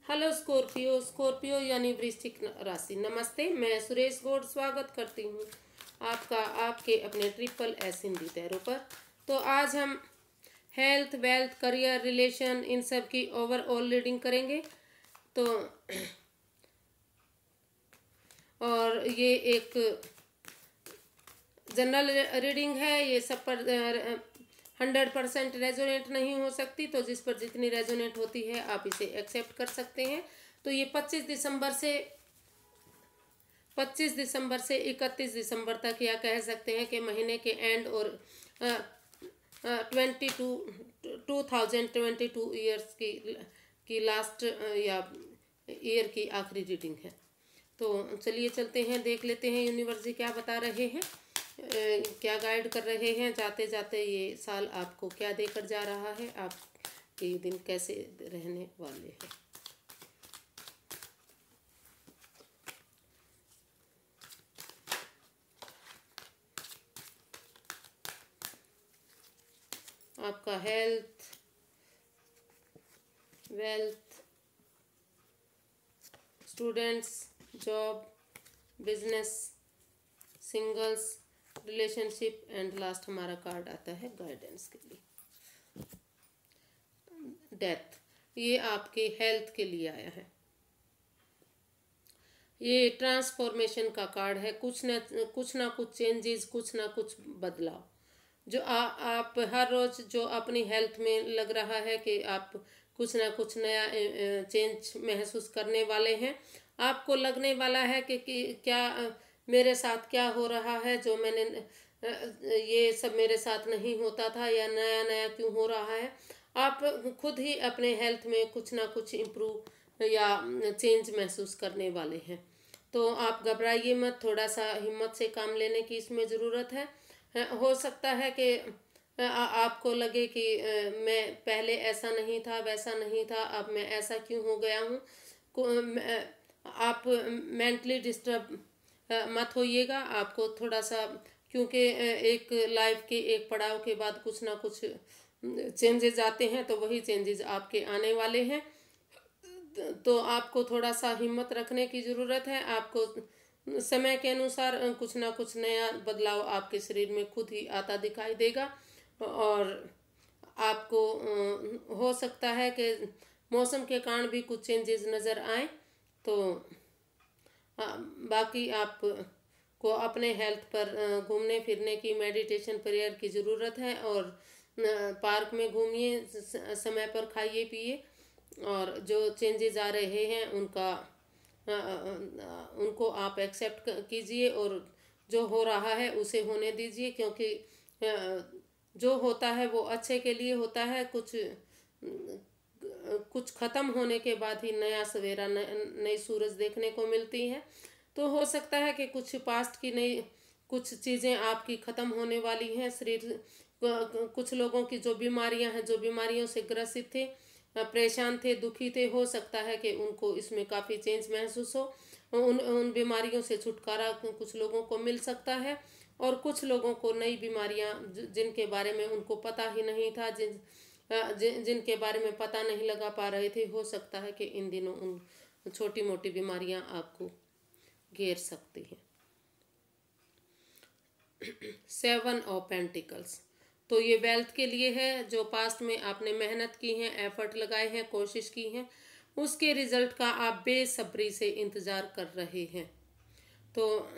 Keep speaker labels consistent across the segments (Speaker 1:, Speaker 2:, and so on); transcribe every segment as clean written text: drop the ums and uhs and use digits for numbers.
Speaker 1: Hello Scorpio. Scorpio यानी वृश्चिक राशि। नमस्ते, मैं सुरेश गौड़ स्वागत करती हूँ आपका आपके अपने ट्रिपल एस हिंदी तैरों पर। तो आज हम health, wealth, career, relation in सब की ओवरऑल रीडिंग करेंगे। तो और ये एक जनरल रीडिंग है, ये सब पर 100% रेजोनेट नहीं हो सकती, तो जिस पर जितनी रेजोनेट होती है आप इसे एक्सेप्ट कर सकते हैं। तो ये 25 दिसंबर से 31 दिसंबर तक, या कह सकते हैं कि महीने के एंड और 2022 ईयर्स की लास्ट या ईयर की आखिरी रीडिंग है। तो चलिए चलते हैं, देख लेते हैं यूनिवर्स जी क्या बता रहे हैं, क्या गाइड कर रहे हैं। जाते जाते ये साल आपको क्या देकर जा रहा है, आपके दिन कैसे रहने वाले हैं। आपका health, wealth, students, job, business, singles, relationship and last हमारा कार्ड आता है गाइडेंस के लिए, डेथ। ये आपके हेल्थ के लिए आया है। ये ट्रांसफॉर्मेशन का कार्ड है। कुछ ना कुछ चेंजेस, कुछ ना कुछ बदलाव जो आप हर रोज जो अपनी हेल्थ में लग रहा है कि आप कुछ ना कुछ नया चेंज महसूस करने वाले हैं। आपको लगने वाला है कि क्या मेरे साथ क्या हो रहा है जो मैंने ये सब मेरे साथ नहीं होता था, या नया नया क्यों हो रहा है। आप खुद ही अपने हेल्थ में कुछ ना कुछ इम्प्रूव या चेंज महसूस करने वाले हैं। तो आप घबराइए मत, थोड़ा सा हिम्मत से काम लेने की इसमें ज़रूरत है। हो सकता है कि आपको लगे कि मैं पहले ऐसा नहीं था, वैसा नहीं था, अब मैं ऐसा क्यों हो गया हूँ। आप मेंटली डिस्टर्ब मत होइएगा। आपको थोड़ा सा, क्योंकि एक लाइफ के एक पड़ाव के बाद कुछ ना कुछ चेंजेस आते हैं, तो वही चेंजेस आपके आने वाले हैं। तो आपको थोड़ा सा हिम्मत रखने की ज़रूरत है। आपको समय के अनुसार कुछ ना कुछ नया बदलाव आपके शरीर में खुद ही आता दिखाई देगा। और आपको हो सकता है कि मौसम के कारण भी कुछ चेंजेस नज़र आए। तो बाकी आप को अपने हेल्थ पर घूमने फिरने की, मेडिटेशन, प्रेयर की ज़रूरत है। और पार्क में घूमिए, समय पर खाइए पिए, और जो चेंजेस आ रहे हैं उनको आप एक्सेप्ट कीजिए, और जो हो रहा है उसे होने दीजिए, क्योंकि जो होता है वो अच्छे के लिए होता है। कुछ ख़त्म होने के बाद ही नया सवेरा, नई सूरज देखने को मिलती है। तो हो सकता है कि कुछ पास्ट की नई कुछ चीज़ें आपकी ख़त्म होने वाली हैं। शरीर कुछ लोगों की जो बीमारियां हैं, जो बीमारियों से ग्रसित थे, परेशान थे, दुखी थे, हो सकता है कि उनको इसमें काफ़ी चेंज महसूस हो। उन बीमारियों से छुटकारा कुछ लोगों को मिल सकता है, और कुछ लोगों को नई बीमारियां जिनके बारे में उनको पता ही नहीं था, जिनके बारे में पता नहीं लगा पा रहे थे, हो सकता है कि इन दिनों उन छोटी मोटी बीमारियां आपको घेर सकती हैं। 7 ऑफ पेंटिकल्स, तो ये वेल्थ के लिए है। जो पास्ट में आपने मेहनत की है, एफर्ट लगाए हैं, कोशिश की है, उसके रिजल्ट का आप बेसब्री से इंतज़ार कर रहे हैं। तो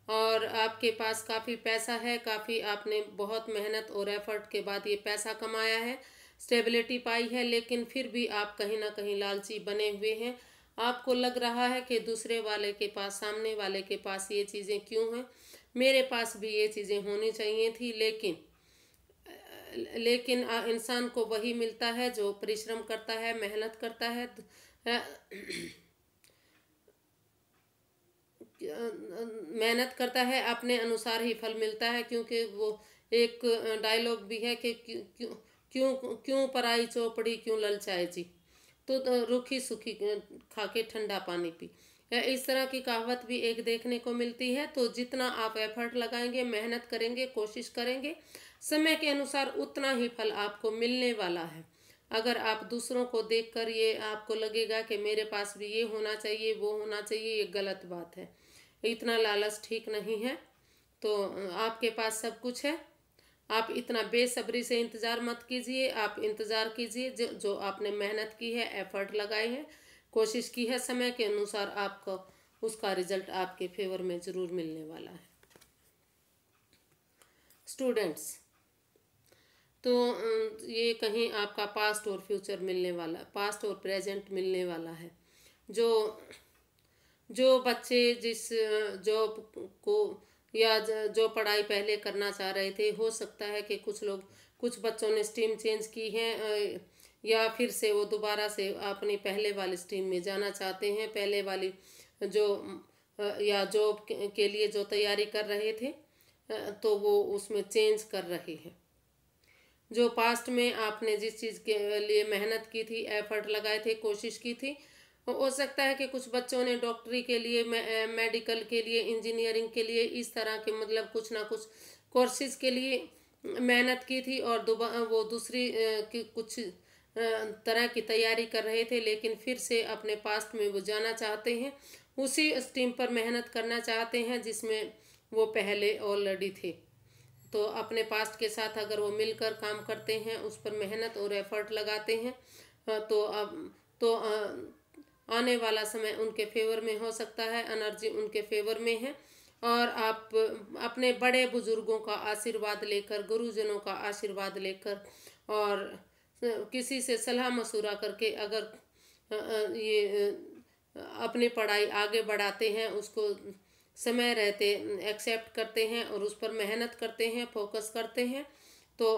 Speaker 1: और आपके पास काफ़ी पैसा है, काफ़ी आपने बहुत मेहनत और एफर्ट के बाद ये पैसा कमाया है, स्टेबिलिटी पाई है, लेकिन फिर भी आप कहीं ना कहीं लालची बने हुए हैं। आपको लग रहा है कि दूसरे वाले के पास, सामने वाले के पास ये चीज़ें क्यों हैं, मेरे पास भी ये चीज़ें होनी चाहिए थी। लेकिन इंसान को वही मिलता है जो परिश्रम करता है, मेहनत करता है। मेहनत करता है, अपने अनुसार ही फल मिलता है। क्योंकि वो एक डायलॉग भी है कि क्यों क्यों क्यों पराई चौपड़ी क्यों ललचाए जी, तो रूखी सूखी खा के ठंडा पानी पी, इस तरह की कहावत भी एक देखने को मिलती है। तो जितना आप एफर्ट लगाएंगे, मेहनत करेंगे, कोशिश करेंगे, समय के अनुसार उतना ही फल आपको मिलने वाला है। अगर आप दूसरों को देखकर ये आपको लगेगा कि मेरे पास भी ये होना चाहिए, वो होना चाहिए, ये गलत बात है। इतना लालच ठीक नहीं है। तो आपके पास सब कुछ है, आप इतना बेसब्री से इंतज़ार मत कीजिए। आप इंतज़ार कीजिए, जो आपने मेहनत की है, एफर्ट लगाए हैं, कोशिश की है, समय के अनुसार आपको उसका रिजल्ट आपके फेवर में ज़रूर मिलने वाला है। स्टूडेंट्स, तो ये कहीं आपका पास्ट और फ्यूचर मिलने वाला, पास्ट और प्रेजेंट मिलने वाला है। जो जो बच्चे जिस जॉब को या जो पढ़ाई पहले करना चाह रहे थे, हो सकता है कि कुछ बच्चों ने स्ट्रीम चेंज की है, या फिर से वो दोबारा से अपनी पहले वाली स्ट्रीम में जाना चाहते हैं। पहले वाली जो या जॉब के लिए जो तैयारी कर रहे थे, तो वो उसमें चेंज कर रहे हैं। जो पास्ट में आपने जिस चीज़ के लिए मेहनत की थी, एफर्ट लगाए थे, कोशिश की थी, हो सकता है कि कुछ बच्चों ने डॉक्टरी के लिए, मेडिकल के लिए, इंजीनियरिंग के लिए, इस तरह के मतलब कुछ ना कुछ कोर्सेज के लिए मेहनत की थी, और वो दूसरी कुछ तरह की तैयारी कर रहे थे, लेकिन फिर से अपने पास्ट में वो जाना चाहते हैं, उसी स्ट्रीम पर मेहनत करना चाहते हैं जिसमें वो पहले ऑलरेडी थे। तो अपने पास्ट के साथ अगर वो मिलकर काम करते हैं, उस पर मेहनत और एफर्ट लगाते हैं, तो आने वाला समय उनके फेवर में हो सकता है, एनर्जी उनके फेवर में है। और आप अपने बड़े बुजुर्गों का आशीर्वाद लेकर, गुरुजनों का आशीर्वाद लेकर, और किसी से सलाह मशूरा करके अगर ये अपनी पढ़ाई आगे बढ़ाते हैं, उसको समय रहते एक्सेप्ट करते हैं और उस पर मेहनत करते हैं, फोकस करते हैं, तो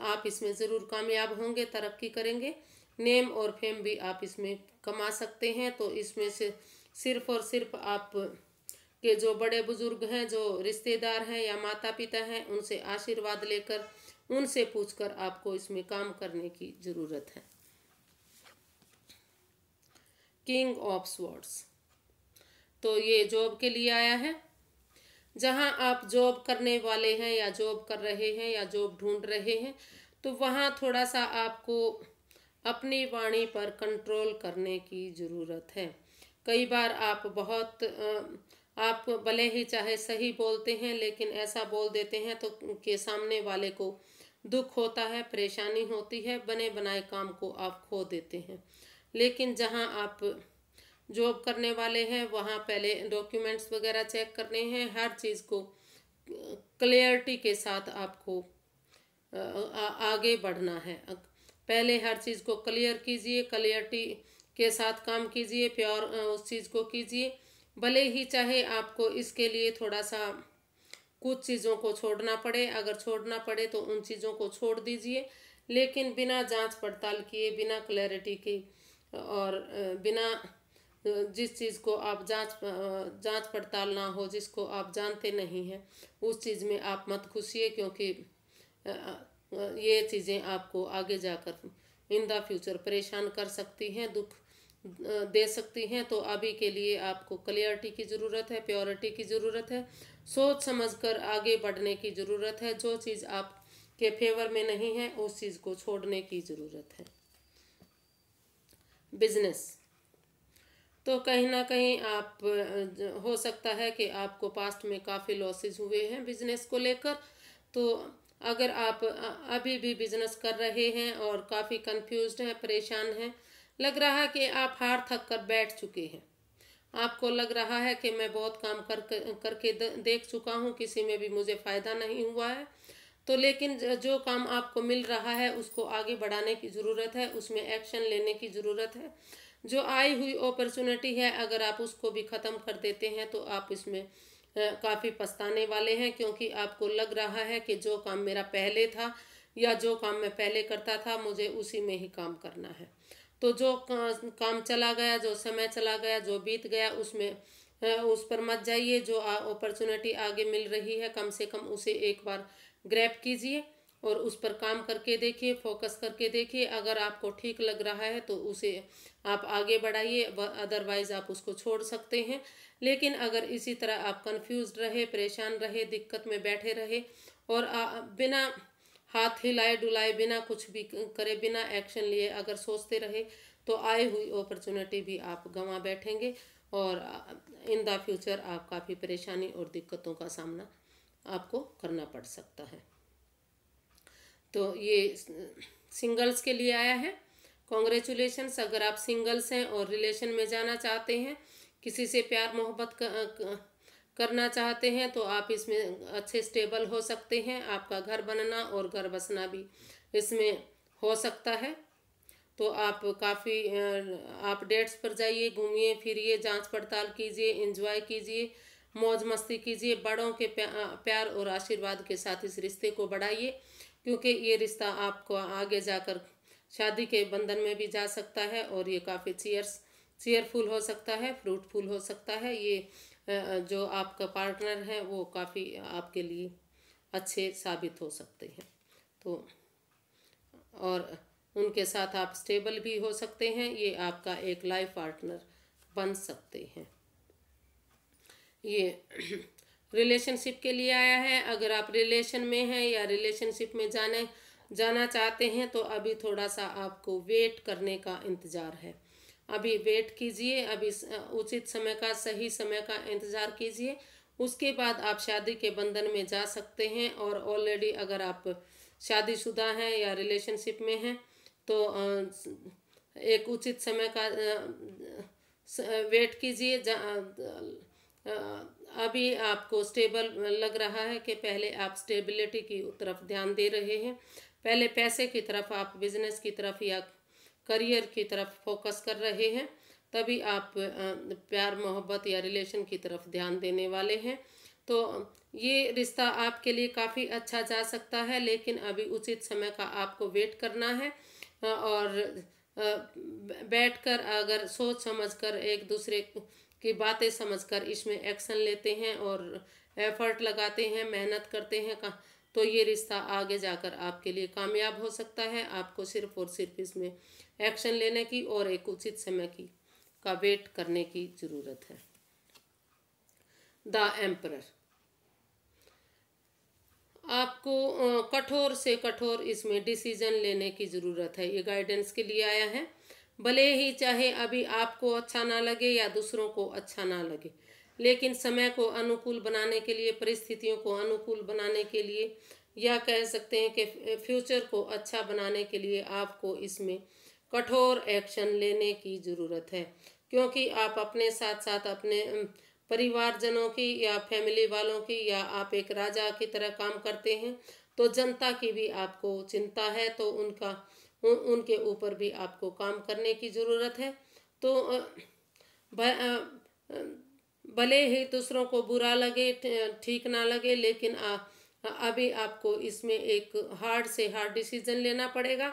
Speaker 1: आप इसमें ज़रूर कामयाब होंगे, तरक्की करेंगे। नेम और फेम भी आप इसमें कमा सकते हैं। तो इसमें से सिर्फ और सिर्फ आप के जो बड़े बुजुर्ग हैं, जो रिश्तेदार हैं या माता पिता हैं, उनसे आशीर्वाद लेकर, उनसे पूछकर आपको इसमें काम करने की ज़रूरत है। किंग ऑफ स्वॉर्ड्स, तो ये जॉब के लिए आया है। जहां आप जॉब करने वाले हैं या जॉब कर रहे हैं या जॉब ढूंढ रहे हैं, तो वहां थोड़ा सा आपको अपनी वाणी पर कंट्रोल करने की ज़रूरत है। कई बार आप भले ही चाहे सही बोलते हैं, लेकिन ऐसा बोल देते हैं तो के सामने वाले को दुख होता है, परेशानी होती है, बने बनाए काम को आप खो देते हैं। लेकिन जहां आप जॉब करने वाले हैं, वहाँ पहले डॉक्यूमेंट्स वगैरह चेक करने हैं, हर चीज़ को क्लियरिटी के साथ आपको आगे बढ़ना है। पहले हर चीज़ को क्लियर कीजिए, क्लियरिटी के साथ काम कीजिए, प्योर उस चीज़ को कीजिए। भले ही चाहे आपको इसके लिए थोड़ा सा कुछ चीज़ों को छोड़ना पड़े, अगर छोड़ना पड़े तो उन चीज़ों को छोड़ दीजिए, लेकिन बिना जांच पड़ताल किए, बिना क्लैरिटी के, और बिना जिस चीज़ को आप जांच पड़ताल ना हो, जिसको आप जानते नहीं हैं, उस चीज़ में आप मत घुसिए, क्योंकि ये चीज़ें आपको आगे जाकर इन द फ्यूचर परेशान कर सकती हैं, दुख दे सकती हैं। तो अभी के लिए आपको क्लियरिटी की ज़रूरत है, प्योरिटी की ज़रूरत है, सोच समझकर आगे बढ़ने की ज़रूरत है। जो चीज़ आपके फेवर में नहीं है, उस चीज़ को छोड़ने की ज़रूरत है। बिजनेस, तो कहीं ना कहीं आप हो सकता है कि आपको पास्ट में काफ़ी लॉसेस हुए हैं बिजनेस को लेकर। तो अगर आप अभी भी बिजनेस कर रहे हैं और काफ़ी कंफ्यूज्ड हैं, परेशान हैं, लग रहा है कि आप हार थक कर बैठ चुके हैं, आपको लग रहा है कि मैं बहुत काम करके देख चुका हूँ, किसी में भी मुझे फ़ायदा नहीं हुआ है, तो लेकिन जो काम आपको मिल रहा है उसको आगे बढ़ाने की ज़रूरत है, उसमें एक्शन लेने की ज़रूरत है। जो आई हुई अपॉर्चुनिटी है, अगर आप उसको भी ख़त्म कर देते हैं तो आप इसमें काफ़ी पछताने वाले हैं, क्योंकि आपको लग रहा है कि जो काम मेरा पहले था या जो काम मैं पहले करता था, मुझे उसी में ही काम करना है। तो जो काम चला गया, जो समय चला गया, जो बीत गया, उसमें उस पर मत जाइए। जो अपॉर्चुनिटी आगे मिल रही है, कम से कम उसे एक बार ग्रैब कीजिए और उस पर काम करके देखिए, फोकस करके देखिए। अगर आपको ठीक लग रहा है तो उसे आप आगे बढ़ाइए, अदरवाइज़ आप उसको छोड़ सकते हैं। लेकिन अगर इसी तरह आप कंफ्यूज्ड रहे, परेशान रहे, दिक्कत में बैठे रहे और बिना हाथ हिलाए डुलाए बिना कुछ भी करे, बिना एक्शन लिए अगर सोचते रहे तो आए हुई अपॉर्चुनिटी भी आप गंवा बैठेंगे और इन द फ्यूचर आप काफ़ी परेशानी और दिक्कतों का सामना आपको करना पड़ सकता है। तो ये सिंगल्स के लिए आया है। कॉन्ग्रेचुलेशंस, अगर आप सिंगल्स हैं और रिलेशन में जाना चाहते हैं, किसी से प्यार मोहब्बत करना चाहते हैं, तो आप इसमें अच्छे स्टेबल हो सकते हैं। आपका घर बनना और घर बसना भी इसमें हो सकता है। तो आप काफ़ी आप डेट्स पर जाइए, घूमिए फिरिए, जांच पड़ताल कीजिए, एंजॉय कीजिए, मौज मस्ती कीजिए, बड़ों के प्यार और आशीर्वाद के साथ इस रिश्ते को बढ़ाइए, क्योंकि ये रिश्ता आपको आगे जाकर शादी के बंधन में भी जा सकता है और ये काफ़ी चीयरफुल हो सकता है, फ्रूटफुल हो सकता है। ये जो आपका पार्टनर है वो काफ़ी आपके लिए अच्छे साबित हो सकते हैं। तो और उनके साथ आप स्टेबल भी हो सकते हैं, ये आपका एक लाइफ पार्टनर बन सकते हैं। ये रिलेशनशिप के लिए आया है। अगर आप रिलेशन में हैं या रिलेशनशिप में जाना चाहते हैं तो अभी थोड़ा सा आपको वेट करने का इंतज़ार है। अभी वेट कीजिए, अभी उचित समय का, सही समय का इंतज़ार कीजिए, उसके बाद आप शादी के बंधन में जा सकते हैं। और ऑलरेडी अगर आप शादीशुदा हैं या रिलेशनशिप में हैं तो एक उचित समय का वेट कीजिए। अभी आपको स्टेबल लग रहा है कि पहले आप स्टेबिलिटी की तरफ ध्यान दे रहे हैं, पहले पैसे की तरफ, आप बिजनेस की तरफ या करियर की तरफ फोकस कर रहे हैं, तभी आप प्यार मोहब्बत या रिलेशन की तरफ ध्यान देने वाले हैं। तो ये रिश्ता आपके लिए काफ़ी अच्छा जा सकता है, लेकिन अभी उचित समय का आपको वेट करना है और बैठकर अगर सोच समझकर एक दूसरे की बातें समझकर इसमें एक्शन लेते हैं और एफर्ट लगाते हैं, मेहनत करते हैं तो ये रिश्ता आगे जाकर आपके लिए कामयाब हो सकता है। आपको सिर्फ और सिर्फ इसमें एक्शन लेने की और एक उचित समय का वेट करने की ज़रूरत है। द एम्परर, आपको कठोर से कठोर इसमें डिसीजन लेने की ज़रूरत है। ये गाइडेंस के लिए आया है। भले ही चाहे अभी आपको अच्छा ना लगे या दूसरों को अच्छा ना लगे, लेकिन समय को अनुकूल बनाने के लिए, परिस्थितियों को अनुकूल बनाने के लिए, या कह सकते हैं कि फ्यूचर को अच्छा बनाने के लिए आपको इसमें कठोर एक्शन लेने की ज़रूरत है। क्योंकि आप अपने साथ साथ अपने परिवारजनों की या फैमिली वालों की, या आप एक राजा की तरह काम करते हैं तो जनता की भी आपको चिंता है, तो उनके ऊपर भी आपको काम करने की ज़रूरत है। तो भले ही दूसरों को बुरा लगे, ठीक ना लगे, लेकिन अभी आपको इसमें एक हार्ड से हार्ड डिसीजन लेना पड़ेगा,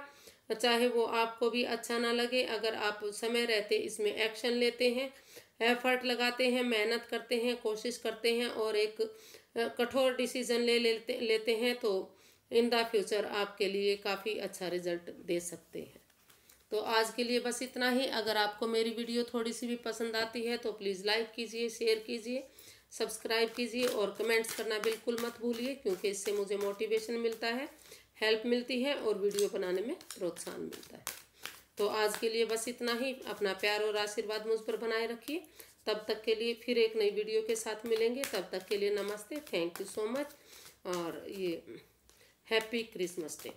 Speaker 1: चाहे वो आपको भी अच्छा ना लगे। अगर आप समय रहते इसमें एक्शन लेते हैं, एफर्ट लगाते हैं, मेहनत करते हैं, कोशिश करते हैं और एक कठोर डिसीजन लेते हैं तो इन द फ्यूचर आपके लिए काफ़ी अच्छा रिजल्ट दे सकते हैं। तो आज के लिए बस इतना ही। अगर आपको मेरी वीडियो थोड़ी सी भी पसंद आती है तो प्लीज़ लाइक कीजिए, शेयर कीजिए, सब्सक्राइब कीजिए और कमेंट्स करना बिल्कुल मत भूलिए, क्योंकि इससे मुझे मोटिवेशन मिलता है, हेल्प मिलती है और वीडियो बनाने में प्रोत्साहन मिलता है। तो आज के लिए बस इतना ही। अपना प्यार और आशीर्वाद मुझ पर बनाए रखिए। तब तक के लिए फिर एक नई वीडियो के साथ मिलेंगे। तब तक के लिए नमस्ते, थैंक यू सो मच और ये हैप्पी क्रिसमस डे।